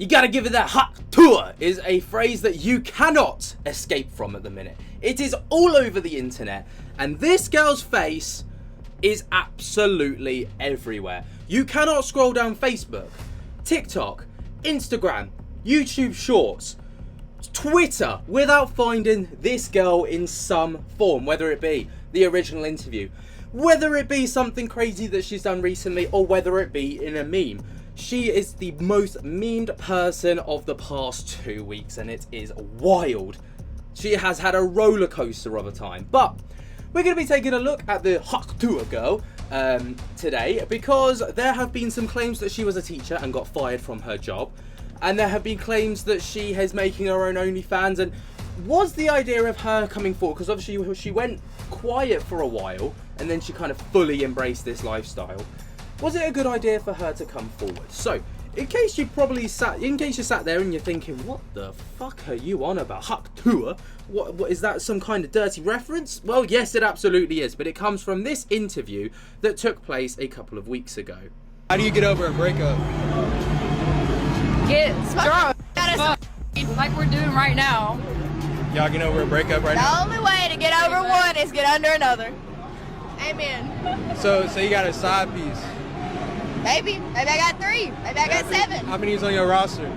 You gotta give it that Hawk Tuah is a phrase that you cannot escape from at the minute. It is all over the internet, and this girl's face is absolutely everywhere. You cannot scroll down Facebook, TikTok, Instagram, YouTube Shorts, Twitter without finding this girl in some form, whether it be the original interview, whether it be something crazy that she's done recently, or whether it be in a meme. She is the most memed person of the past 2 weeks, and it is wild. She has had a roller coaster of a time. But we're going to be taking a look at the Hawk Tuah Girl today, because there have been some claims that she was a teacher and got fired from her job, and there have been claims that she is making her own OnlyFans. And was the idea of her coming forward, because obviously she went quiet for a while and then she kind of fully embraced this lifestyle, was it a good idea for her to come forward? So, in case you sat there and you're thinking, what the fuck are you on about? Hawk Tuah? What is that, some kind of dirty reference? Well, yes, it absolutely is, but it comes from this interview that took place a couple of weeks ago. How do you get over a breakup? Get drunk. Like we're doing right now. Y'all getting over a breakup right now? The only way to get over one is get under another. Amen. So you got a side piece. Maybe I got 3. Maybe I got 7. How many is on your roster?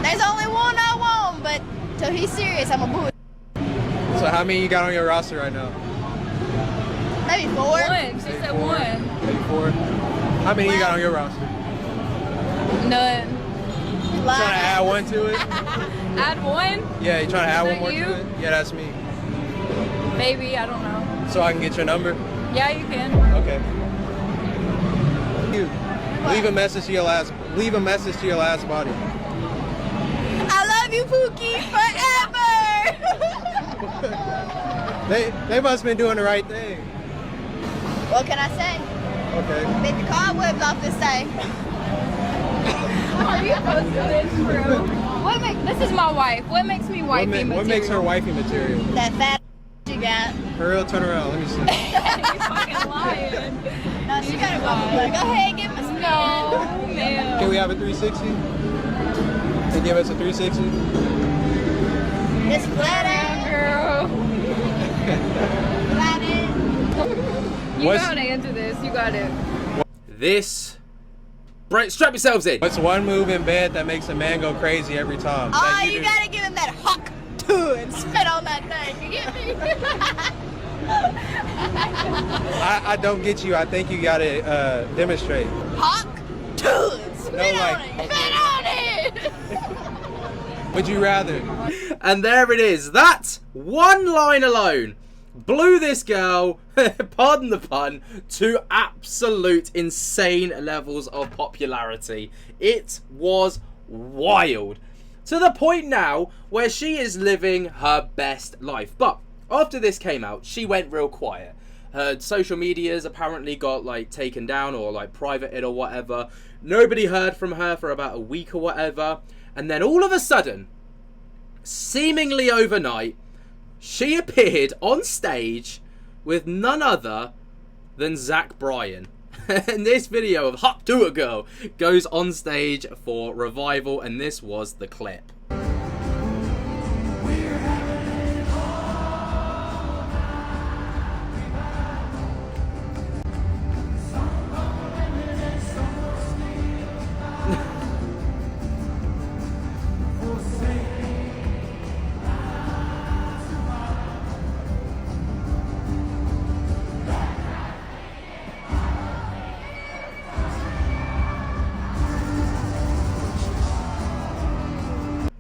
There's only one I want, but till he's serious, I'm a boo. So how many you got on your roster right now? Maybe 4. 1. She said 1. Maybe 4. How many you got on your roster? None. Trying to add 1 to it? Add 1? Yeah, you trying to add Is 1 that more you? to it? Yeah, that's me. Maybe, I don't know. So I can get your number? Yeah, you can. Okay. Leave a message to your last body. I love you, Pookie, forever. They must have been doing the right thing. What can I say? Okay. Make the cobwebs off this thing. Are you supposed to this, bro? This is my wife. What makes me wifey material? What makes her wifey material? That fat you got. For real, turn around. Let me see. You fucking lying. No, she got a bubble. Go ahead, give us a No, man. Can we have a 360? Can you give us a 360? It's flat Girl. Flat in. You gotta answer this. You got it. This... Right, strap yourselves in. What's one move in bed that makes a man go crazy every time? Oh, you gotta give him that Hawk Tuah and spit on that thing. You get me? I don't get you. I think you gotta demonstrate. Hawk Tuah and spit on it. Spit on it. Would you rather? And there it is. That one line alone blew this girl, pardon the pun, to absolute insane levels of popularity. It was wild. To the point now where she is living her best life. But after this came out, she went real quiet. Her social medias apparently got like taken down or like privated or whatever. Nobody heard from her for about a week or whatever. And then all of a sudden, seemingly overnight, she appeared on stage with none other than Zach Bryan. And this video of Hawk Tuah Girl goes on stage for Revival, and this was the clip.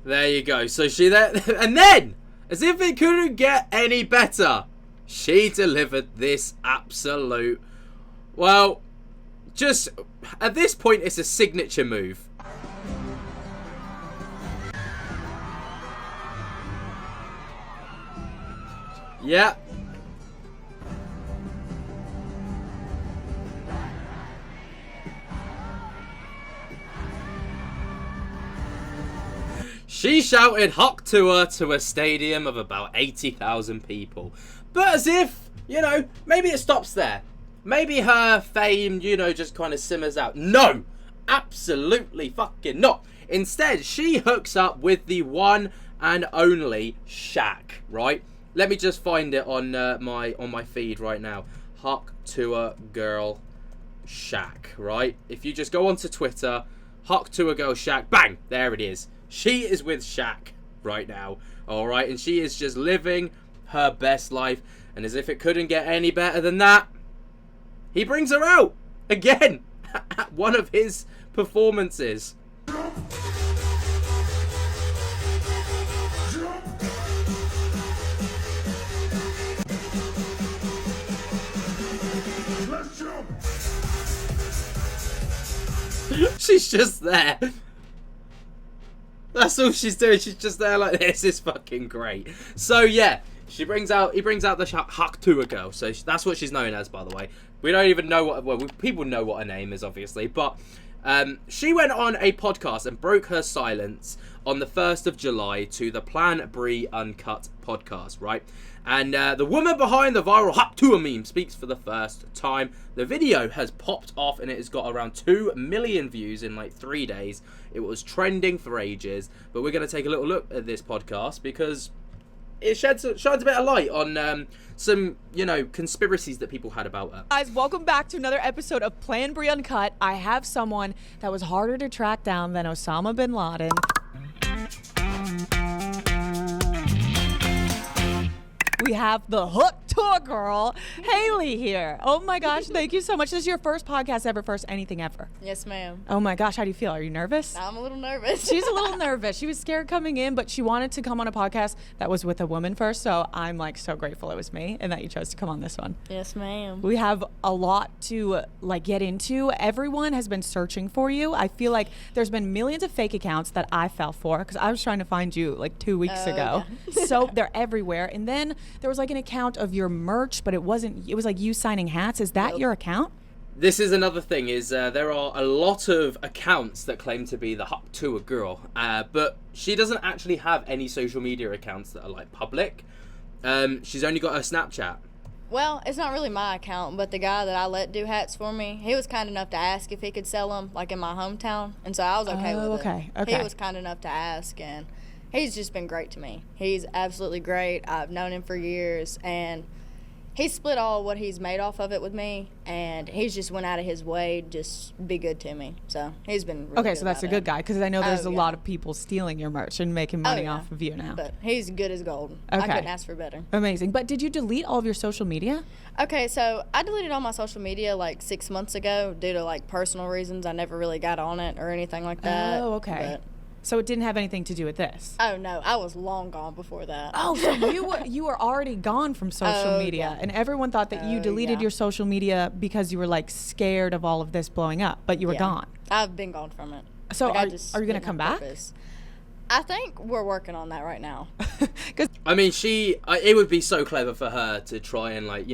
There you go. So she there, and then, as if it couldn't get any better, she delivered this absolute, well, just at this point, it's a signature move. Yeah. She shouted Hawk Tuah to a stadium of about 80,000 people. But as if, you know, maybe it stops there. Maybe her fame, you know, just kind of simmers out. No! Absolutely fucking not. Instead, she hooks up with the one and only Shaq, right? Let me just find it on my feed right now. Hawk Tuah Girl Shaq, right? If you just go onto Twitter, Hawk Tuah Girl Shaq, bang, there it is. She is with Shaq right now, all right? And she is just living her best life. And as if it couldn't get any better than that, he brings her out again at one of his performances. She's just there. That's all she's doing. She's just there like this. It's fucking great. So yeah, he brings out the Hawk Tuah Girl. So that's what she's known as, by the way. We don't even know people know what her name is, obviously, but she went on a podcast and broke her silence on the 1st of July to the Plan Brie Uncut podcast, right? And the woman behind the viral Hawk Tuah meme speaks for the first time. The video has popped off and it has got around 2 million views in like 3 days. It was trending for ages. But we're going to take a little look at this podcast because it shines a bit of light on some, conspiracies that people had about her. Guys, welcome back to another episode of Plan Brie Uncut. I have someone that was harder to track down than Osama bin Laden. We have the Hawk Tuah Girl, Haley, here. Oh my gosh, thank you so much. This is your first podcast ever, first anything ever. Yes, ma'am. Oh my gosh, how do you feel? Are you nervous? I'm a little nervous. She's a little nervous. She was scared coming in, but she wanted to come on a podcast that was with a woman first. So I'm like so grateful it was me and that you chose to come on this one. Yes, ma'am. We have a lot to get into. Everyone has been searching for you. I feel like there's been millions of fake accounts that I fell for because I was trying to find you like 2 weeks ago. Yeah. So they're everywhere. And then there was like an account of your merch, but it wasn't. It was like you signing hats. Is that your account? This is another thing, is there are a lot of accounts that claim to be the Hawk Tuah Girl, but she doesn't actually have any social media accounts that are like public. She's only got her Snapchat. Well, it's not really my account, but the guy that I let do hats for me, he was kind enough to ask if he could sell them, like in my hometown, and so I was okay with it. He was kind enough to ask, and he's just been great to me. He's absolutely great. I've known him for years, and he split all what he's made off of it with me, and he's just went out of his way to just be good to me. So he's been really good so that's a good guy, because I know there's a lot of people stealing your merch and making money off of you now. But he's good as gold. I couldn't ask for better. Amazing. But did you delete all of your social media? Okay, so I deleted all my social media like 6 months ago due to like personal reasons. I never really got on it or anything like that. Oh, okay. But so it didn't have anything to do with this? Oh, no. I was long gone before that. Oh, so you were already gone from social media. Yeah. And everyone thought that you deleted your social media because you were, like, scared of all of this blowing up. But you were gone. I've been gone from it. So like, are you going to come back? I think we're working on that right now. I mean, it would be so clever for her to try and, like,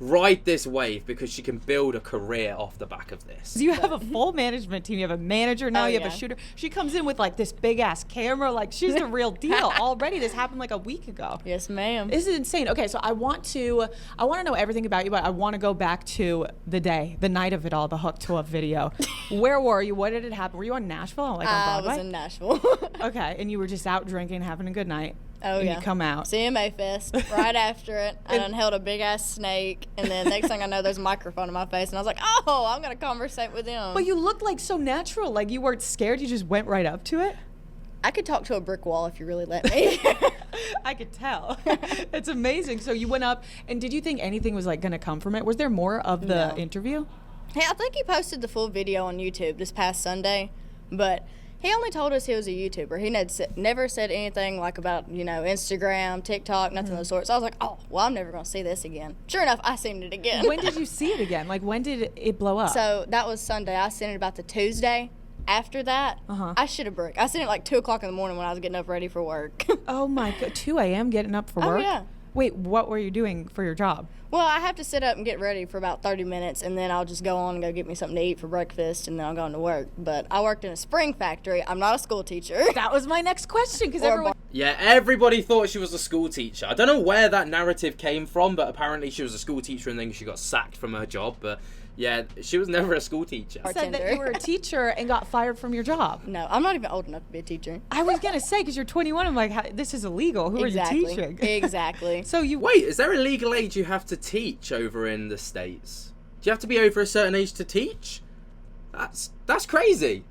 ride this wave because she can build a career off the back of this. You have a full management team. You have a manager now. You have a shooter. She comes in with, like, this big-ass camera. Like, she's the real deal already. This happened, like, a week ago. Yes, ma'am. This is insane. Okay, so I want to know everything about you, but I want to go back to the night of it all, the Hawk Tuah video. Where were you? What did it happen? Were you on Nashville? Like, on Broadway? I was in Nashville. Okay, and you were just out drinking, having a good night. Oh, and yeah. you come out. CMA Fest. Right after it, I done held a big-ass snake, and then next thing I know, there's a microphone in my face, and I was like, oh, I'm going to conversate with him. But you looked like so natural. Like you weren't scared. You just went right up to it. I could talk to a brick wall if you really let me. I could tell. It's amazing. So you went up, and did you think anything was like going to come from it? Was there more of the interview? Hey, I think he posted the full video on YouTube this past Sunday, but he only told us he was a YouTuber. He never said anything like about, Instagram, TikTok, nothing of the sort. So I was like, oh, well, I'm never going to see this again. Sure enough, I seen it again. When did you see it again? Like, when did it blow up? So that was Sunday. I seen it about the Tuesday. After that, I should have bricked. I seen it like 2 o'clock in the morning when I was getting up ready for work. Oh, my God. 2 a.m. getting up for work? Oh, yeah. Wait, what were you doing for your job? Well, I have to sit up and get ready for about 30 minutes, and then I'll just go on and go get me something to eat for breakfast, and then I'll go into work. But I worked in a spring factory. I'm not a school teacher. That was my next question, because everybody thought she was a school teacher. I don't know where that narrative came from, but apparently she was a school teacher and then she got sacked from her job. But Yeah, she was never a school teacher. You said that you were a teacher and got fired from your job. No, I'm not even old enough to be a teacher. I was going to say, because you're 21, I'm like, this is illegal. Who are you teaching? Exactly. So you Wait, is there a legal age you have to teach over in the States? Do you have to be over a certain age to teach? That's crazy.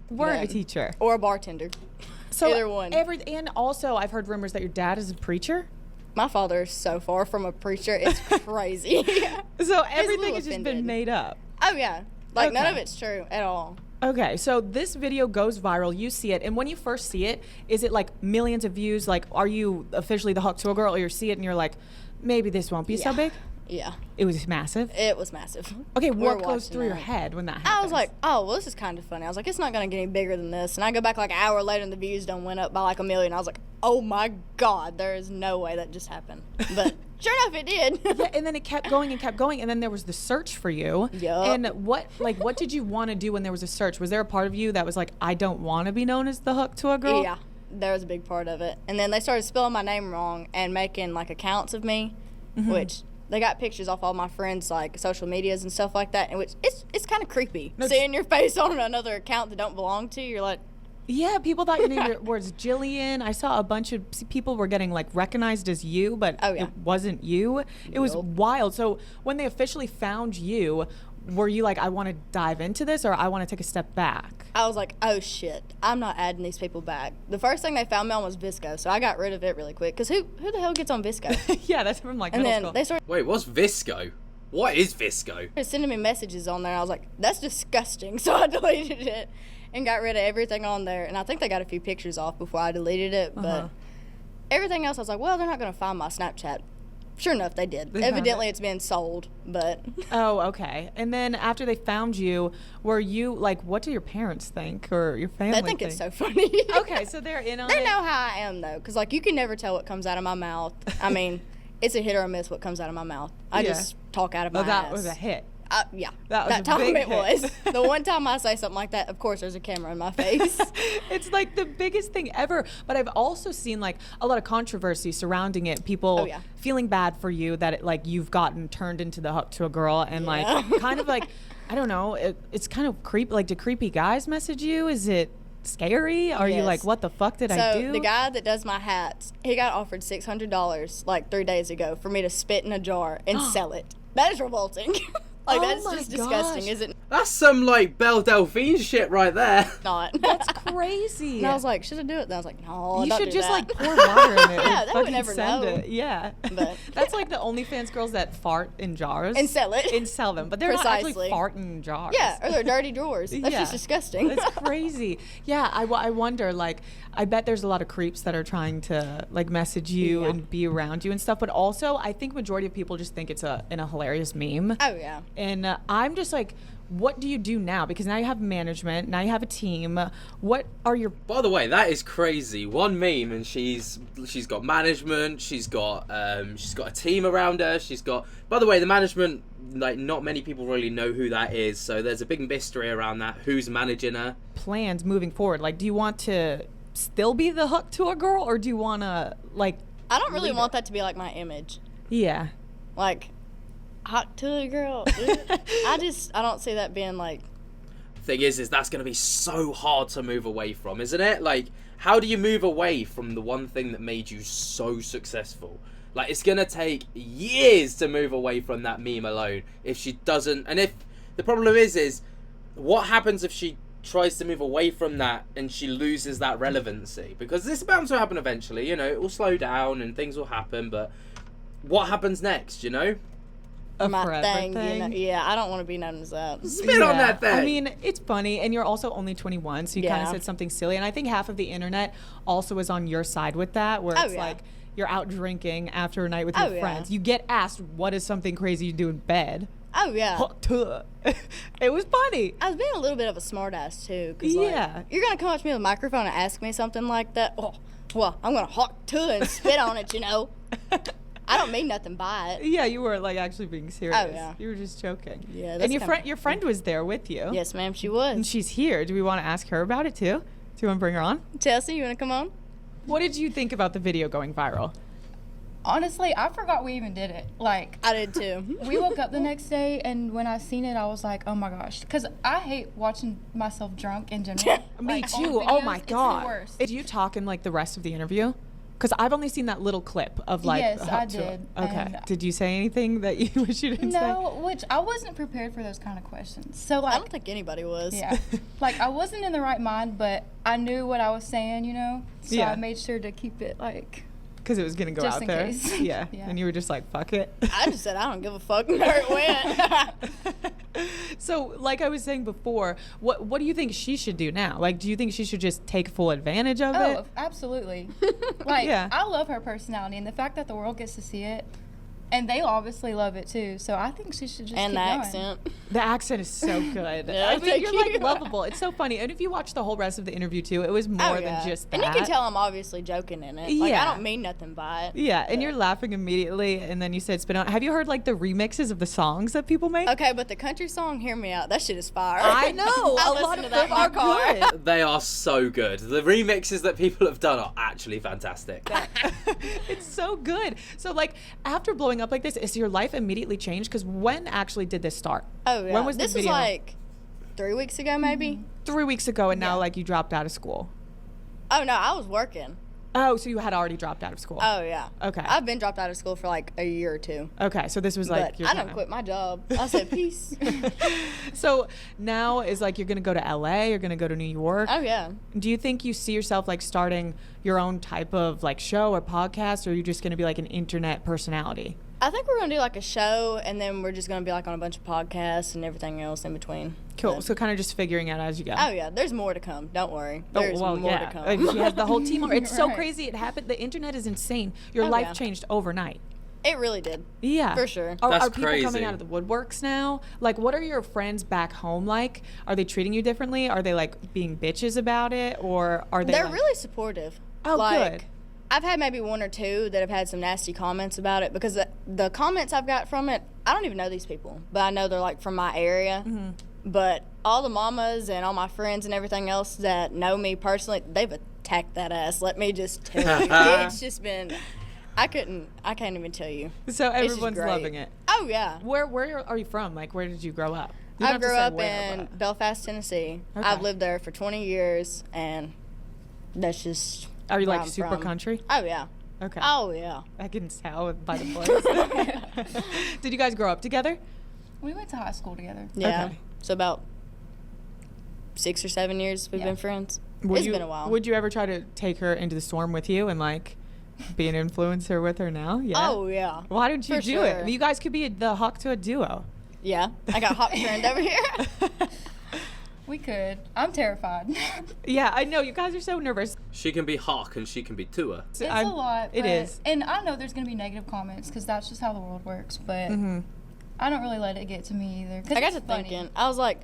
weren't a teacher. Or a bartender. So either one. And also, I've heard rumors that your dad is a preacher. My father is so far from a preacher, it's crazy. So everything has just been made up. Oh, yeah. Like, none Okay. of it's true at all. Okay, so this video goes viral. You see it, and when you first see it, is it like millions of views? Like, are you officially the Hawk Tuah Girl, or you see it and you're like, maybe this won't be so big? Yeah. It was massive? It was massive. Okay, We're what goes watching through your that. head when that happens? I was like, oh, well, this is kind of funny. I was like, it's not going to get any bigger than this. And I go back like an hour later and the views done went up by like 1 million. I was like, oh my God, there is no way that just happened. But sure enough, it did. Yeah, and then it kept going, and then there was the search for you. Yup. And what did you want to do when there was a search? Was there a part of you that was like, I don't want to be known as the Hawk Tuah Girl? Yeah, there was a big part of it. And then they started spelling my name wrong and making like accounts of me, which they got pictures off all my friends' like social medias and stuff like that, and which it's kind of creepy. Seeing your face on another account that don't belong to you, you're like, Yeah, people thought your name was Jillian. I saw a bunch of people were getting like recognized as you, but it wasn't you. It was wild. So when they officially found you, were you like, I want to dive into this, or I want to take a step back? I was like, oh shit, I'm not adding these people back. The first thing they found me on was Visco, so I got rid of it really quick. Because who the hell gets on Visco? Yeah, that's from like And middle then school. they started Wait, what's Visco? What is Visco? sending me messages on there. I was like, that's disgusting. So I deleted it and got rid of everything on there. And I think they got a few pictures off before I deleted it. But everything else, I was like, well, they're not going to find my Snapchat. Sure enough, they did. Evidently, it's been sold, but... Oh, okay. And then after they found you, were you, like, what do your parents think, or your family They think it's so funny. Okay, so they're in on it. They know how I am, though, because, like, you can never tell what comes out of my mouth. I mean, it's a hit or a miss what comes out of my mouth. I just talk out of my ass. That was a hit. Yeah, That was a time big it hit. was. The one time I say something like that, of course, there's a camera in my face. It's like the biggest thing ever. But I've also seen like a lot of controversy surrounding it. People feeling bad for you that it, like you've gotten turned into the Hawk Tuah Girl, and like kind of like, I don't know, it's kind of creepy. Like, do creepy guys message you? Is it scary? Are you like, what the fuck did I do? So the guy that does my hats, he got offered $600 like 3 days ago for me to spit in a jar and sell it. That is revolting. Like, that's just disgusting, isn't it? That's some, like, Belle Delphine shit right there. Not. That's crazy. And I was like, should I do it? And I was like, no, You don't should do just that. like pour water in it. Yeah, and they would fucking never send know. it. Yeah. But- That's like the OnlyFans girls that fart in jars. And sell it. And sell them. But they're not actually Precisely. farting in jars. Yeah, or they're dirty drawers. That's just disgusting. It's crazy. Yeah, I wonder, like, I bet there's a lot of creeps that are trying to, like, message you and be around you and stuff. But also, I think majority of people just think it's a hilarious meme. Oh, yeah. And I'm just like, what do you do now? Because now you have management, now you have a team. What are your... By the way, that is crazy. One meme and she's got management, she's got a team around her, she's got... By the way, the management, like, not many people really know who that is, so there's a big mystery around that. Who's managing her? plans moving forward? Like, do you want to still be the Hawk Tuah Girl, or do you want to, like... I don't really want that to be like my image. Yeah. Like, Hawk Tuah Girl. I don't see that being like... Thing is that's going to be so hard to move away from, isn't it? Like, how do you move away from the one thing that made you so successful? Like, it's going to take years to move away from that meme alone if she doesn't. And if the problem is what happens if she tries to move away from that and she loses that relevancy? Because this is bound to happen eventually, you know, it will slow down and things will happen, but what happens next, you know? My thing, you know? Yeah, I don't want to be known as that. Spit on that thing. I mean, it's funny, and you're also only 21, so you kind of said something silly. And I think half of the internet also is on your side with that, where it's like you're out drinking after a night with your friends. You get asked, what is something crazy you do in bed? Oh, yeah. Hawk Tuah. It was funny. I was being a little bit of a smartass, too. Cause, like, you're going to come up to me with a microphone and ask me something like that? Oh, well, I'm going to Hawk Tuah and spit on it, you know? I don't mean nothing by it. Yeah, you were like actually being serious. Oh, yeah. You were just joking. Yeah, and your friend was there with you. Yes, ma'am, she was. And she's here. Do we want to ask her about it too? Do you want to bring her on? Chelsea, you want to come on? What did you think about the video going viral? Honestly, I forgot we even did it. Like, I did too. we woke up the next day, and when I seen it, I was like, oh my gosh. Because I hate watching myself drunk in general. Me Like, on too. videos, Oh my it's God. the worst. Did you talk in like the rest of the interview? Because I've only seen that little clip of like. Yes, I Hawk Tuah. did, Okay. and- Did you say anything that you wish you didn't say? No, which I wasn't prepared for those kind of questions. So, like, I don't think anybody was. yeah. Like, I wasn't in the right mind, but I knew what I was saying, you know? So Yeah. I made sure to keep it, like, Because it was gonna go Just out in there. case. Yeah. Yeah. And you were just like, fuck it. I just said I don't give a fuck where it went. So, like I was saying before, what do you think she should do now? Like, do you think she should just take full advantage of it? oh, absolutely. Like, Yeah. I love her personality, and the fact that the world gets to see it, and they obviously love it too. So I think she should just And keep the going. accent. The accent is so good. Yeah, I mean, thank you're like you. lovable. It's so funny. And if you watch the whole rest of the interview too, it was more than just that. And you can tell I'm obviously joking in it. Like, Yeah. I don't mean nothing by it. Yeah, and But- you're laughing immediately, and then you said spin on. Have you heard like the remixes of the songs that people make? Okay, but the country song, hear me out. That shit is fire. I know. I a listen lot to of that them in are my car. good. They are so good. The remixes that people have done are actually fantastic. It's so good. So like after blowing up like this, is your life immediately changed? Because when actually did this start? Oh, yeah. When was this the was video? like 3 weeks ago, maybe. 3 weeks ago, and now Yeah. like you dropped out of school. Oh, no, I was working. Oh, so you had already dropped out of school. Oh, yeah. Okay. I've been dropped out of school for like a year or two. Okay, so this was like But your I don't time. quit my job. I said, peace. So now is like you're gonna go to LA, you're gonna go to New York. Oh, yeah. Do you think you see yourself like starting your own type of like show or podcast, or are you just gonna be like an internet personality? I think we're going to do like a show, and then we're just going to be like on a bunch of podcasts and everything else in between. Cool. But- So kind of just figuring out as you go. oh, yeah. There's more to come. Don't worry. Oh, There's more to come. Like, she has the whole team. It's so Right. crazy. It happened. The internet is insane. Your Oh, life yeah. changed overnight. It really did. Yeah. For sure. That's Are people coming crazy. out of the woodworks now? Like, what are your friends back home like? Are they treating you differently? Are they like being bitches about it, or are they? They're like- really supportive. Oh, like, good. I've had maybe one or two that have had some nasty comments about it because the comments I've got from it, I don't even know these people, but I know they're like from my area. Mm-hmm. But all the mamas and all my friends and everything else that know me personally, they've attacked that ass. Let me just tell you. It's just been, I can't even tell you. So It's just everyone's great. loving it. Oh, yeah. Where are you from? Like, where did you grow up? You don't I have to grew say up where, in but- Belfast, Tennessee. Okay. I've lived there for 20 years, and that's just Are you where like I'm super from. country? Oh, yeah. Okay. Oh, yeah. I can tell by the voice. Did you guys grow up together? We went to high school together. Yeah. Okay. So about 6 or 7 years we've Yeah. been friends. Would It's you, been a while. Would you ever try to take her into the storm with you and like be an influencer with her now? Yeah. Oh, yeah. Why don't you For do sure. it? You guys could be the Hawk Tuah duo. Yeah. I got Hawk friend over here. We could. I'm terrified. Yeah, I know. You guys are so nervous. She can be Hawk and she can be Tuah. It's I'm- a lot. It but- is. And I know there's going to be negative comments because that's just how the world works. But Mm-hmm. I don't really let it get to me either. 'cause I got it's to funny. thinking, I was like,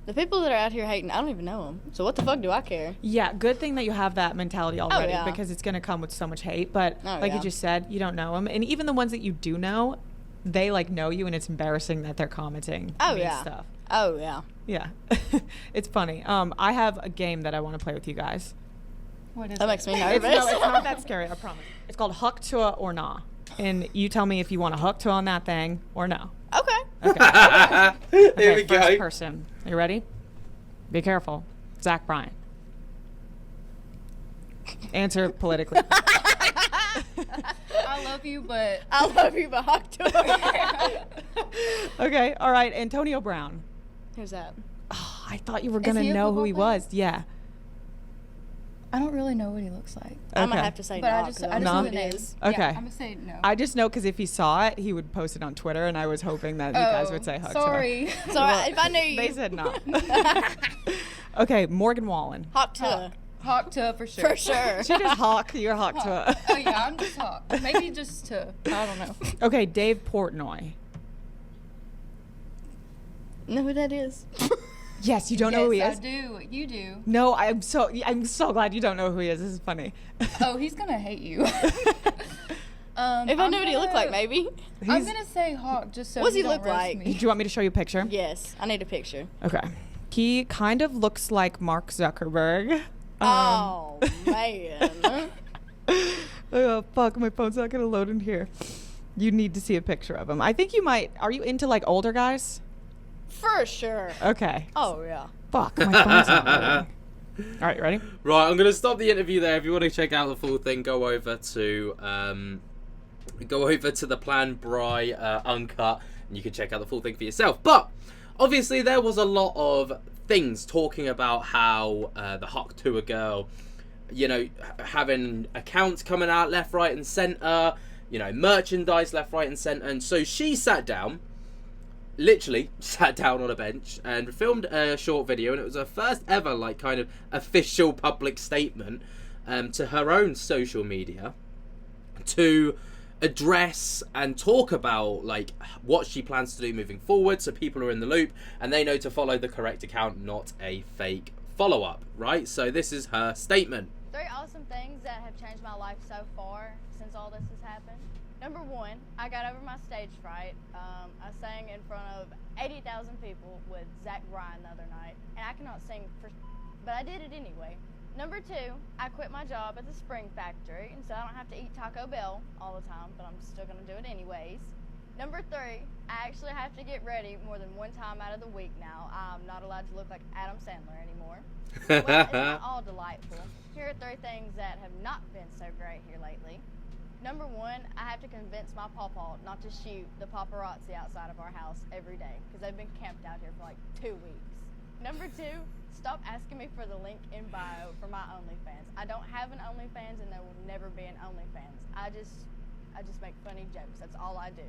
the people that are out here hating, I don't even know them. So what the fuck do I care? Yeah, good thing that you have that mentality already yeah. because it's going to come with so much hate. But Oh, like you yeah. just said, you don't know them. And even the ones that you do know, they like know you and it's embarrassing that they're commenting Oh, mean yeah. stuff. Oh, yeah. Yeah. It's funny. I have a game that I want to play with you guys. What is That it? makes me It's, nervous. no, it's not that scary, I promise. It's called Hawk Tuah or Nah. And you tell me if you want to Hawk Tuah on that thing or no. Okay. Okay. Here Okay, we first go. person. Are you ready? Be careful. Zach Bryan. Answer politically. I love you, but I love you, but Hawk Tuah. Okay, all right. Antonio Brown. Who's that? Oh, I thought you were going to he a know who football he player? was. Yeah. I don't really know what he looks like. I'm Okay. gonna have to say But no. I just No? know the name. Okay. Yeah, I'm gonna say no. I just know because if he saw it, he would post it on Twitter, and I was hoping that you guys would say Hawk Tuah. Sorry. So if I knew you, They said no. Okay, Morgan Wallen. Hawk Tuah. Hawk Tuah for sure. For sure. She just Hawk. You're Hawk Tuah. Oh yeah, I'm just Hawk. Maybe just to. I don't know. Okay, Dave Portnoy. Know who that is? Yes, you don't know who he Yes, is. I do. You do. No, I'm so glad you don't know who he is. This is funny. Oh, he's gonna hate you. If I I'm knew what he looked like, maybe. I'm gonna say Hawk just so. What's he you don't look roast like? me. Do you want me to show you a picture? Yes, I need a picture. Okay. He kind of looks like Mark Zuckerberg. Oh man. Oh, fuck, my phone's not going to load in here. You need to see a picture of him. I think you might. Are you into, like, older guys? For sure. Okay. Oh, yeah. Fuck, my phone's not loading. All right, you ready? Right, I'm going to stop the interview there. If you want to check out the full thing, go over to the Plan Bry Uncut, and you can check out the full thing for yourself. But, obviously, there was a lot of things talking about how the Hawk Tuah Girl, you know, having accounts coming out left, right, and centre, you know, merchandise left, right, and centre. And so she sat down, literally sat down on a bench and filmed a short video, and it was her first ever, like, kind of official public statement to her own social media to address and talk about, like, what she plans to do moving forward, so people are in the loop and they know to follow the correct account, not a fake follow-up, right? So this is her statement. 3 awesome things that have changed my life so far since all this has happened. Number 1, I got over my stage fright. I sang in front of 80,000 people with Zach Bryan the other night, and I cannot sing for but I did it anyway. Number 2, I quit my job at the Spring Factory, and so I don't have to eat Taco Bell all the time, but I'm still going to do it anyways. Number 3, I actually have to get ready more than 1 time out of the week now. I'm not allowed to look like Adam Sandler anymore. Well, it's not all delightful. Here are 3 things that have not been so great here lately. Number 1, I have to convince my pawpaw not to shoot the paparazzi outside of our house every day, because they've been camped out here for like 2 weeks. Number 2, stop asking me for the link in bio for my OnlyFans. I don't have an OnlyFans, and there will never be an OnlyFans. I just make funny jokes. That's all I do.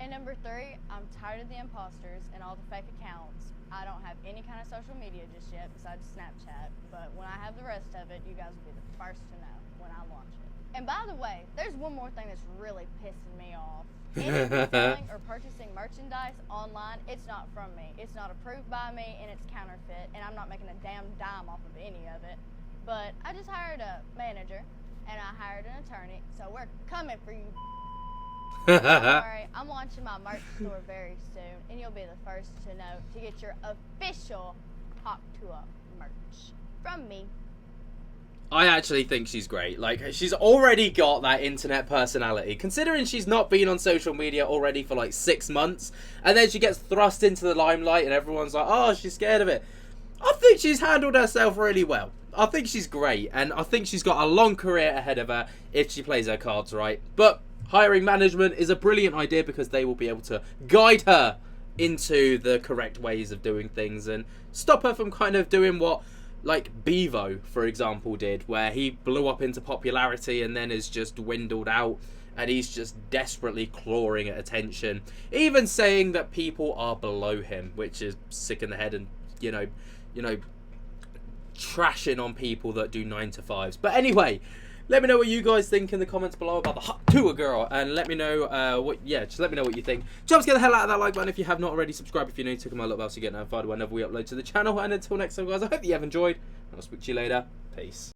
And number 3, I'm tired of the imposters and all the fake accounts. I don't have any kind of social media just yet besides Snapchat, but when I have the rest of it, you guys will be the first to know when I launch it. And by the way, there's one more thing that's really pissing me off. Any selling or purchasing merchandise online, it's not from me. It's not approved by me, and it's counterfeit, and I'm not making a damn dime off of any of it. But I just hired a manager, and I hired an attorney, so we're coming for you. Don't worry, I'm launching my merch store very soon, and you'll be the first to know to get your official Hawk Tuah merch from me. I actually think she's great. Like, she's already got that internet personality, considering she's not been on social media already for like 6 months, and then she gets thrust into the limelight and everyone's like, oh, she's scared of it. I think she's handled herself really well. I think she's great, and I think she's got a long career ahead of her if she plays her cards right. But hiring management is a brilliant idea, because they will be able to guide her into the correct ways of doing things and stop her from kind of doing what, like, Bevo, for example, did, where he blew up into popularity and then is just dwindled out, and he's just desperately clawing at attention, even saying that people are below him, which is sick in the head, and you know trashing on people that do 9-to-5s. But anyway, let me know what you guys think in the comments below about the Hawk Tuah Girl, and let me know just let me know what you think. Just get the hell out of that like button if you have not already. Subscribe if you're new to my little bell so you get notified whenever we upload to the channel. And until next time, guys, I hope that you have enjoyed, and I'll speak to you later. Peace.